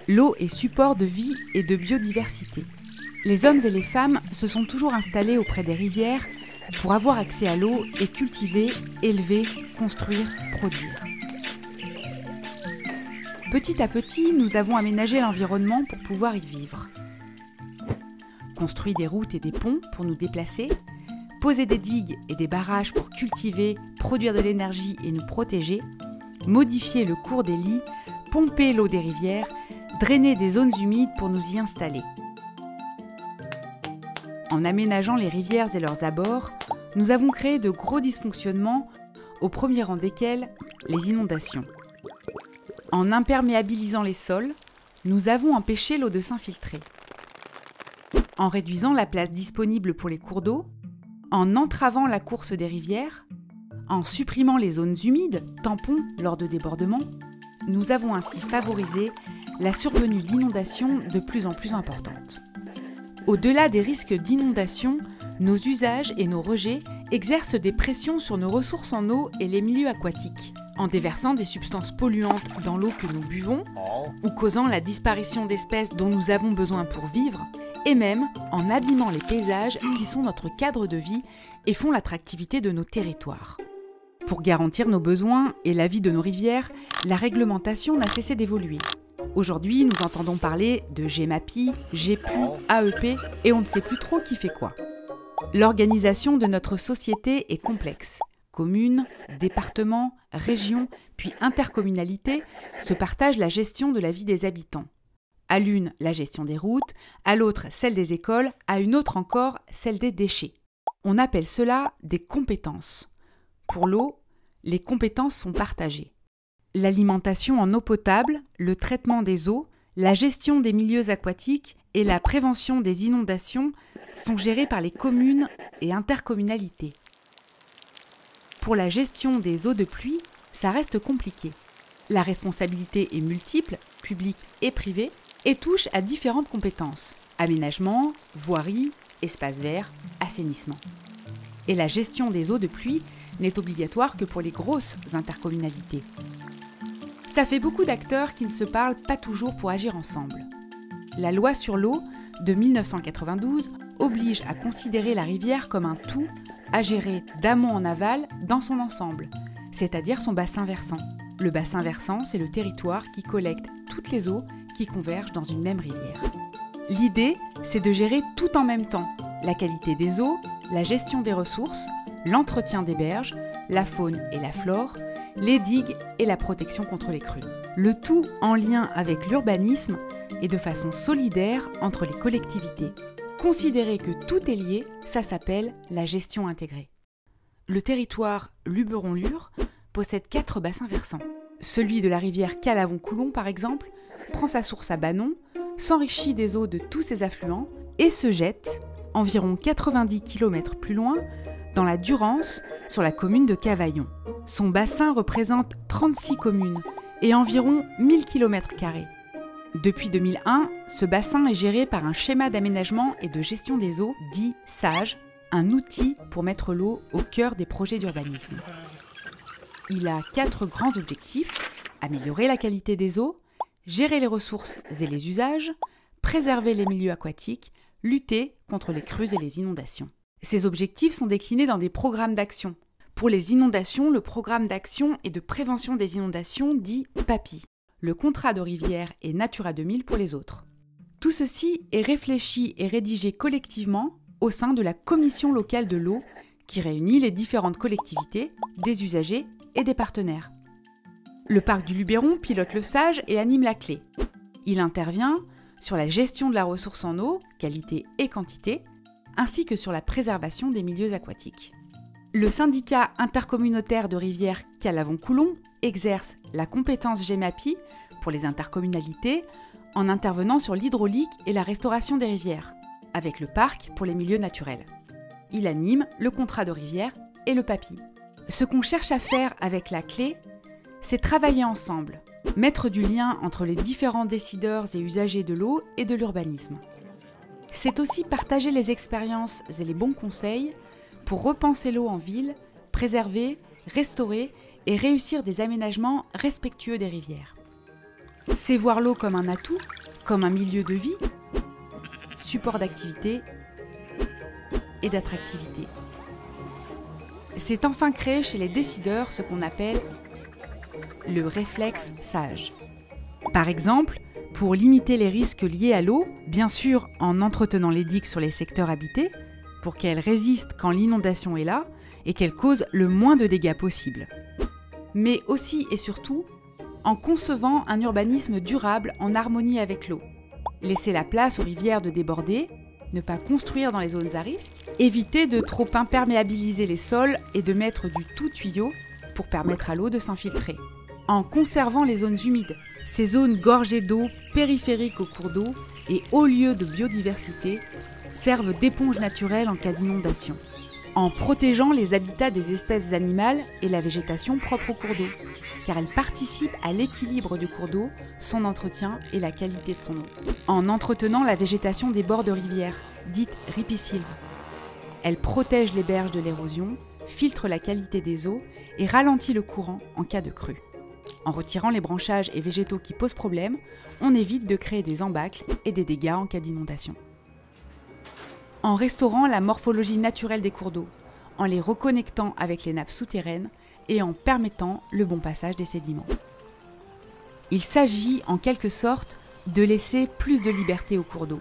L'eau est support de vie et de biodiversité. Les hommes et les femmes se sont toujours installés auprès des rivières pour avoir accès à l'eau et cultiver, élever, construire, produire. Petit à petit, nous avons aménagé l'environnement pour pouvoir y vivre. Construit des routes et des ponts pour nous déplacer, posé des digues et des barrages pour cultiver, produire de l'énergie et nous protéger, modifier le cours des lits, pomper l'eau des rivières, drainer des zones humides pour nous y installer. En aménageant les rivières et leurs abords, nous avons créé de gros dysfonctionnements, au premier rang desquels les inondations. En imperméabilisant les sols, nous avons empêché l'eau de s'infiltrer. En réduisant la place disponible pour les cours d'eau, en entravant la course des rivières, en supprimant les zones humides, tampons lors de débordements, nous avons ainsi favorisé la survenue d'inondations de plus en plus importantes. Au-delà des risques d'inondation, nos usages et nos rejets exercent des pressions sur nos ressources en eau et les milieux aquatiques, en déversant des substances polluantes dans l'eau que nous buvons, ou causant la disparition d'espèces dont nous avons besoin pour vivre, et même en abîmant les paysages qui sont notre cadre de vie et font l'attractivité de nos territoires. Pour garantir nos besoins et la vie de nos rivières, la réglementation n'a cessé d'évoluer. Aujourd'hui, nous entendons parler de GEMAPI, GEPU, AEP et on ne sait plus trop qui fait quoi. L'organisation de notre société est complexe. Communes, départements, régions, puis intercommunalités se partagent la gestion de la vie des habitants. À l'une, la gestion des routes, à l'autre, celle des écoles, à une autre encore, celle des déchets. On appelle cela des compétences. Pour l'eau, les compétences sont partagées. L'alimentation en eau potable, le traitement des eaux, la gestion des milieux aquatiques et la prévention des inondations sont gérés par les communes et intercommunalités. Pour la gestion des eaux de pluie, ça reste compliqué. La responsabilité est multiple, publique et privée, et touche à différentes compétences. Aménagement, voirie, espaces verts, assainissement. Et la gestion des eaux de pluie n'est obligatoire que pour les grosses intercommunalités. Ça fait beaucoup d'acteurs qui ne se parlent pas toujours pour agir ensemble. La loi sur l'eau de 1992 oblige à considérer la rivière comme un tout, à gérer d'amont en aval dans son ensemble, c'est-à-dire son bassin versant. Le bassin versant, c'est le territoire qui collecte toutes les eaux qui convergent dans une même rivière. L'idée, c'est de gérer tout en même temps, la qualité des eaux, la gestion des ressources, l'entretien des berges, la faune et la flore, les digues et la protection contre les crues. Le tout en lien avec l'urbanisme et de façon solidaire entre les collectivités. Considérer que tout est lié, ça s'appelle la gestion intégrée. Le territoire Luberon-Lure possède 4 bassins versants. Celui de la rivière Calavon-Coulon, par exemple, prend sa source à Banon, s'enrichit des eaux de tous ses affluents et se jette, environ 90 km plus loin, dans la Durance, sur la commune de Cavaillon. Son bassin représente 36 communes et environ 1000 km². Depuis 2001, ce bassin est géré par un schéma d'aménagement et de gestion des eaux dit SAGE, un outil pour mettre l'eau au cœur des projets d'urbanisme. Il a 4 grands objectifs: améliorer la qualité des eaux, gérer les ressources et les usages, préserver les milieux aquatiques, lutter contre les crues et les inondations. Ces objectifs sont déclinés dans des programmes d'action. Pour les inondations, le programme d'action et de prévention des inondations dit PAPI. Le contrat de rivière et Natura 2000 pour les autres. Tout ceci est réfléchi et rédigé collectivement au sein de la Commission locale de l'eau qui réunit les différentes collectivités, des usagers et des partenaires. Le parc du Luberon pilote le SAGE et anime la clé. Il intervient sur la gestion de la ressource en eau, qualité et quantité, ainsi que sur la préservation des milieux aquatiques. Le syndicat intercommunautaire de rivière Calavon-Coulon exerce la compétence GEMAPI pour les intercommunalités en intervenant sur l'hydraulique et la restauration des rivières, avec le parc pour les milieux naturels. Il anime le contrat de rivière et le PAPI. Ce qu'on cherche à faire avec la clé, c'est travailler ensemble, mettre du lien entre les différents décideurs et usagers de l'eau et de l'urbanisme. C'est aussi partager les expériences et les bons conseils pour repenser l'eau en ville, préserver, restaurer et réussir des aménagements respectueux des rivières. C'est voir l'eau comme un atout comme un milieu de vie, support d'activité et d'attractivité. C'est enfin créé chez les décideurs ce qu'on appelle le réflexe sage. Par exemple, pour limiter les risques liés à l'eau, bien sûr en entretenant les digues sur les secteurs habités, pour qu'elles résistent quand l'inondation est là et qu'elles causent le moins de dégâts possible. Mais aussi et surtout, en concevant un urbanisme durable en harmonie avec l'eau. Laisser la place aux rivières de déborder, ne pas construire dans les zones à risque, éviter de trop imperméabiliser les sols et de mettre du tout tuyau pour permettre à l'eau de s'infiltrer. En conservant les zones humides, ces zones gorgées d'eau, périphériques aux cours d'eau et hauts lieux de biodiversité, servent d'éponge naturelle en cas d'inondation. En protégeant les habitats des espèces animales et la végétation propre au cours d'eau, car elles participent à l'équilibre du cours d'eau, son entretien et la qualité de son eau. En entretenant la végétation des bords de rivières, dite ripisylve. Elle protège les berges de l'érosion, filtre la qualité des eaux et ralentit le courant en cas de crue. En retirant les branchages et végétaux qui posent problème, on évite de créer des embâcles et des dégâts en cas d'inondation. En restaurant la morphologie naturelle des cours d'eau, en les reconnectant avec les nappes souterraines et en permettant le bon passage des sédiments. Il s'agit en quelque sorte de laisser plus de liberté aux cours d'eau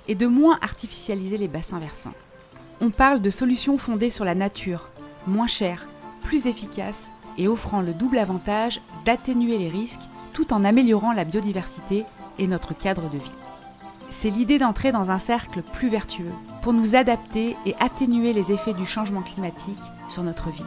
et de moins artificialiser les bassins versants. On parle de solutions fondées sur la nature, moins chères, plus efficaces et offrant le double avantage d'atténuer les risques tout en améliorant la biodiversité et notre cadre de vie. C'est l'idée d'entrer dans un cercle plus vertueux pour nous adapter et atténuer les effets du changement climatique sur notre vie.